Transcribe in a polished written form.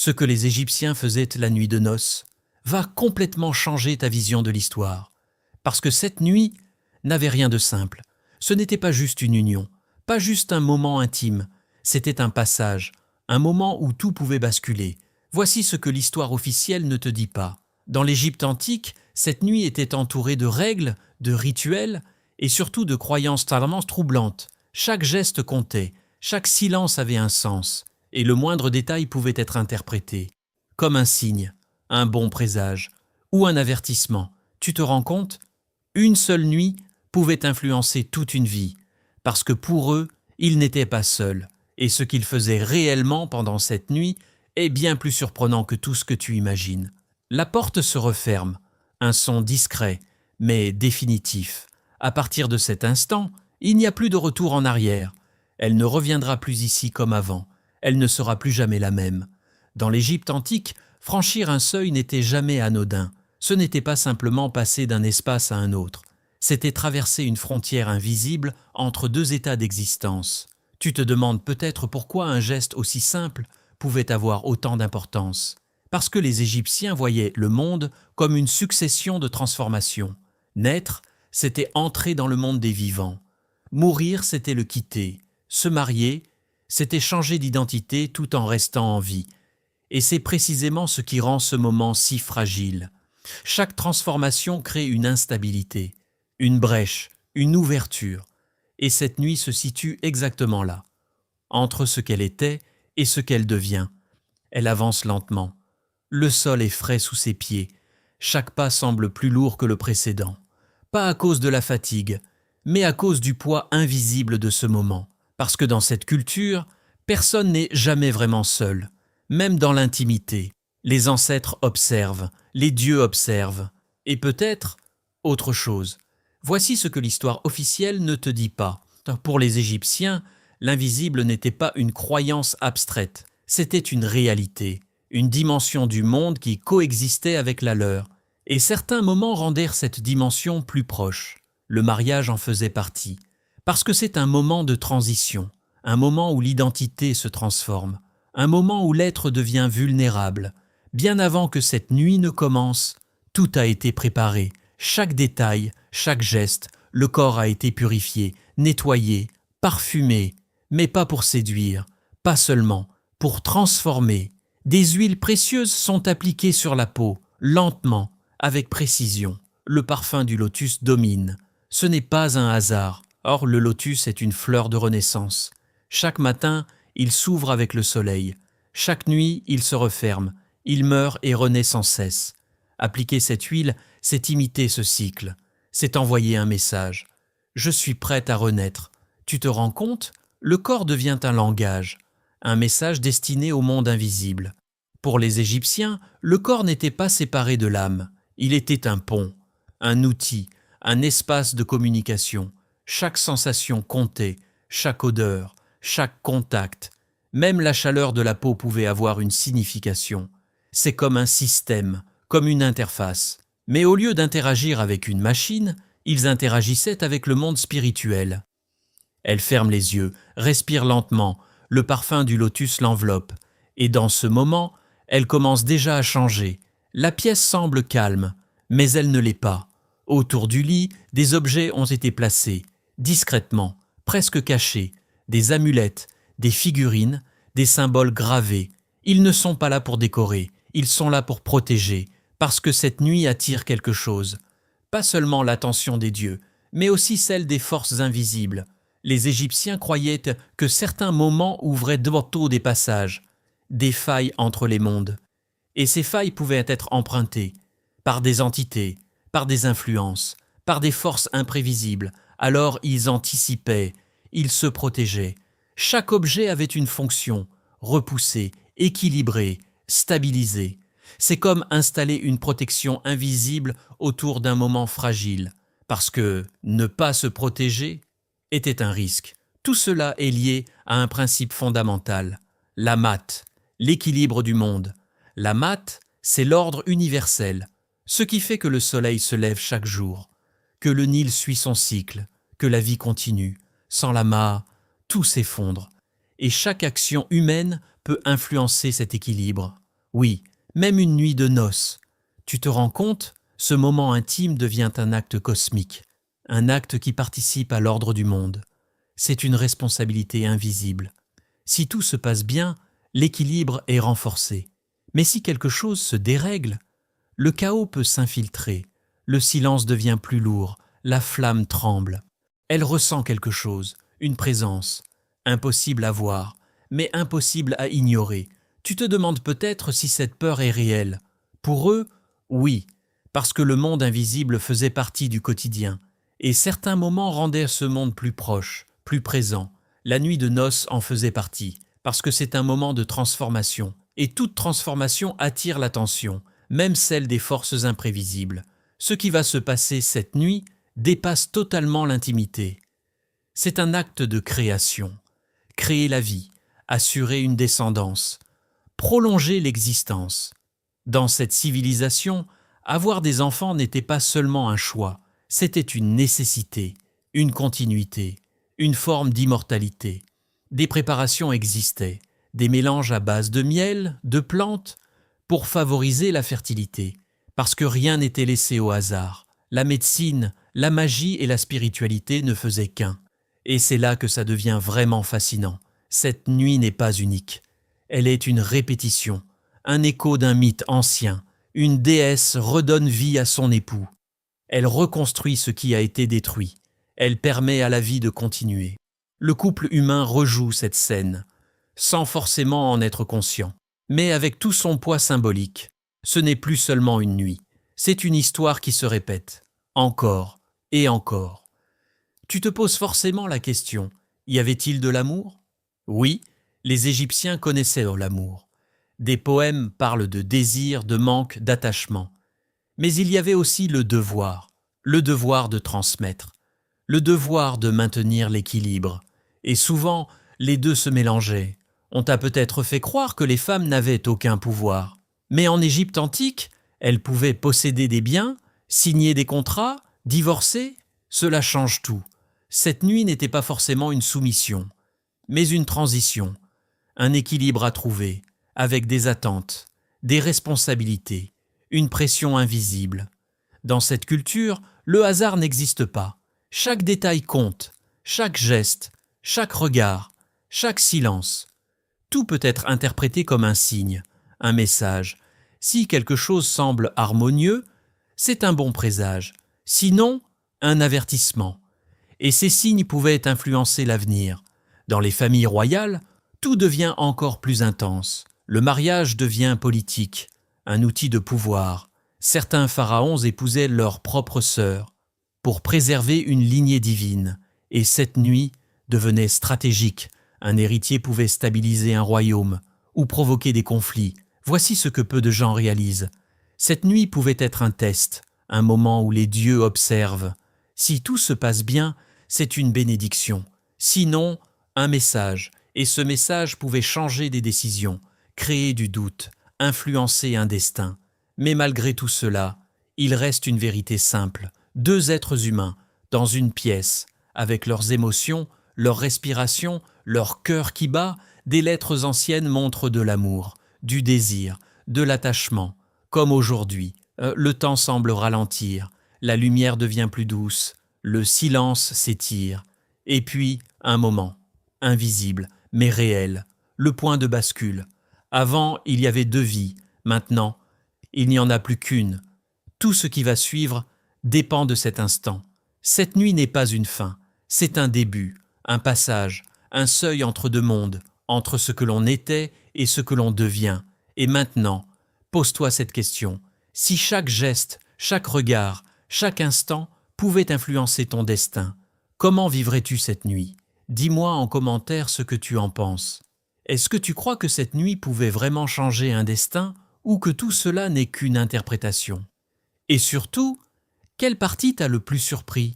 Ce que les Égyptiens faisaient la nuit de noces va complètement changer ta vision de l'histoire. Parce que cette nuit n'avait rien de simple. Ce n'était pas juste une union, pas juste un moment intime. C'était un passage, un moment où tout pouvait basculer. Voici ce que l'histoire officielle ne te dit pas. Dans l'Égypte antique, cette nuit était entourée de règles, de rituels et surtout de croyances totalement troublantes. Chaque geste comptait, chaque silence avait un sens, et le moindre détail pouvait être interprété comme un signe, un bon présage ou un avertissement. Tu te rends compte ? Une seule nuit pouvait influencer toute une vie, parce que pour eux, ils n'étaient pas seuls, et ce qu'ils faisaient réellement pendant cette nuit est bien plus surprenant que tout ce que tu imagines. La porte se referme, un son discret, mais définitif. À partir de cet instant, il n'y a plus de retour en arrière. Elle ne reviendra plus ici comme avant. Elle ne sera plus jamais la même. Dans l'Égypte antique, franchir un seuil n'était jamais anodin. Ce n'était pas simplement passer d'un espace à un autre. C'était traverser une frontière invisible entre deux états d'existence. Tu te demandes peut-être pourquoi un geste aussi simple pouvait avoir autant d'importance. Parce que les Égyptiens voyaient le monde comme une succession de transformations. Naître, c'était entrer dans le monde des vivants. Mourir, c'était le quitter. Se marier, c'était changer d'identité tout en restant en vie. Et c'est précisément ce qui rend ce moment si fragile. Chaque transformation crée une instabilité, une brèche, une ouverture. Et cette nuit se situe exactement là, entre ce qu'elle était et ce qu'elle devient. Elle avance lentement. Le sol est frais sous ses pieds. Chaque pas semble plus lourd que le précédent. Pas à cause de la fatigue, mais à cause du poids invisible de ce moment. Parce que dans cette culture, personne n'est jamais vraiment seul. Même dans l'intimité, les ancêtres observent, les dieux observent. Et peut-être autre chose. Voici ce que l'histoire officielle ne te dit pas. Pour les Égyptiens, l'invisible n'était pas une croyance abstraite, c'était une réalité, une dimension du monde qui coexistait avec la leur. Et certains moments rendèrent cette dimension plus proche. Le mariage en faisait partie. Parce que c'est un moment de transition, un moment où l'identité se transforme, un moment où l'être devient vulnérable. Bien avant que cette nuit ne commence, tout a été préparé. Chaque détail, chaque geste, le corps a été purifié, nettoyé, parfumé, mais pas pour séduire, pas seulement, pour transformer. Des huiles précieuses sont appliquées sur la peau, lentement, avec précision. Le parfum du lotus domine. Ce n'est pas un hasard. Or, le lotus est une fleur de renaissance. Chaque matin, il s'ouvre avec le soleil. Chaque nuit, il se referme. Il meurt et renaît sans cesse. Appliquer cette huile, c'est imiter ce cycle. C'est envoyer un message. Je suis prête à renaître. Tu te rends compte ? Le corps devient un langage, un message destiné au monde invisible. Pour les Égyptiens, le corps n'était pas séparé de l'âme. Il était un pont, un outil, un espace de communication. Chaque sensation comptait, chaque odeur, chaque contact. Même la chaleur de la peau pouvait avoir une signification. C'est comme un système, comme une interface. Mais au lieu d'interagir avec une machine, ils interagissaient avec le monde spirituel. Elle ferme les yeux, respire lentement, le parfum du lotus l'enveloppe. Et dans ce moment, elle commence déjà à changer. La pièce semble calme, mais elle ne l'est pas. Autour du lit, des objets ont été placés, discrètement, presque cachés, des amulettes, des figurines, des symboles gravés. Ils ne sont pas là pour décorer, ils sont là pour protéger, parce que cette nuit attire quelque chose. Pas seulement l'attention des dieux, mais aussi celle des forces invisibles. Les Égyptiens croyaient que certains moments ouvraient bientôt des passages, des failles entre les mondes. Et ces failles pouvaient être empruntées par des entités, par des influences, par des forces imprévisibles. Alors ils anticipaient, ils se protégeaient. Chaque objet avait une fonction, repousser, équilibrer, stabiliser. C'est comme installer une protection invisible autour d'un moment fragile, parce que ne pas se protéger était un risque. Tout cela est lié à un principe fondamental, la mat, l'équilibre du monde. La mat, c'est l'ordre universel, ce qui fait que le soleil se lève chaque jour, que le Nil suit son cycle, que la vie continue. Sans la ma, tout s'effondre. Et chaque action humaine peut influencer cet équilibre. Oui, même une nuit de noces. Tu te rends compte, ce moment intime devient un acte cosmique, un acte qui participe à l'ordre du monde. C'est une responsabilité invisible. Si tout se passe bien, l'équilibre est renforcé. Mais si quelque chose se dérègle, le chaos peut s'infiltrer, le silence devient plus lourd, la flamme tremble. Elle ressent quelque chose, une présence, impossible à voir, mais impossible à ignorer. Tu te demandes peut-être si cette peur est réelle. Pour eux, oui, parce que le monde invisible faisait partie du quotidien, et certains moments rendaient ce monde plus proche, plus présent. La nuit de noces en faisait partie, parce que c'est un moment de transformation, et toute transformation attire l'attention, même celle des forces imprévisibles. Ce qui va se passer cette nuit dépasse totalement l'intimité. C'est un acte de création. Créer la vie, assurer une descendance, prolonger l'existence. Dans cette civilisation, avoir des enfants n'était pas seulement un choix, c'était une nécessité, une continuité, une forme d'immortalité. Des préparations existaient, des mélanges à base de miel, de plantes, pour favoriser la fertilité, parce que rien n'était laissé au hasard. La médecine, la magie et la spiritualité ne faisaient qu'un. Et c'est là que ça devient vraiment fascinant. Cette nuit n'est pas unique. Elle est une répétition, un écho d'un mythe ancien. Une déesse redonne vie à son époux. Elle reconstruit ce qui a été détruit. Elle permet à la vie de continuer. Le couple humain rejoue cette scène, sans forcément en être conscient, mais avec tout son poids symbolique. Ce n'est plus seulement une nuit, c'est une histoire qui se répète, encore et encore. Tu te poses forcément la question, y avait-il de l'amour? Oui, les Égyptiens connaissaient l'amour. Des poèmes parlent de désir, de manque, d'attachement. Mais il y avait aussi le devoir de transmettre, le devoir de maintenir l'équilibre. Et souvent, les deux se mélangeaient. On t'a peut-être fait croire que les femmes n'avaient aucun pouvoir. Mais en Égypte antique, elles pouvaient posséder des biens, signer des contrats, divorcer. Cela change tout. Cette nuit n'était pas forcément une soumission, mais une transition, un équilibre à trouver, avec des attentes, des responsabilités, une pression invisible. Dans cette culture, le hasard n'existe pas. Chaque détail compte, chaque geste, chaque regard, chaque silence. Tout peut être interprété comme un signe, un message. Si quelque chose semble harmonieux, c'est un bon présage. Sinon, un avertissement. Et ces signes pouvaient influencer l'avenir. Dans les familles royales, tout devient encore plus intense. Le mariage devient politique, un outil de pouvoir. Certains pharaons épousaient leurs propres sœurs pour préserver une lignée divine. Et cette nuit devenait stratégique. Un héritier pouvait stabiliser un royaume ou provoquer des conflits. Voici ce que peu de gens réalisent. Cette nuit pouvait être un test, un moment où les dieux observent. Si tout se passe bien, c'est une bénédiction. Sinon, un message. Et ce message pouvait changer des décisions, créer du doute, influencer un destin. Mais malgré tout cela, il reste une vérité simple. Deux êtres humains, dans une pièce, avec leurs émotions, leur respiration, leur cœur qui bat, des lettres anciennes montrent de l'amour, du désir, de l'attachement. Comme aujourd'hui, le temps semble ralentir, la lumière devient plus douce, le silence s'étire. Et puis, un moment, invisible, mais réel, le point de bascule. Avant, il y avait deux vies, maintenant, il n'y en a plus qu'une. Tout ce qui va suivre dépend de cet instant. Cette nuit n'est pas une fin, c'est un début, un passage, un seuil entre deux mondes, entre ce que l'on était et ce que l'on devient. Et maintenant, pose-toi cette question. Si chaque geste, chaque regard, chaque instant pouvait influencer ton destin, comment vivrais-tu cette nuit? Dis-moi en commentaire ce que tu en penses. Est-ce que tu crois que cette nuit pouvait vraiment changer un destin ou que tout cela n'est qu'une interprétation? Et surtout, quelle partie t'a le plus surpris?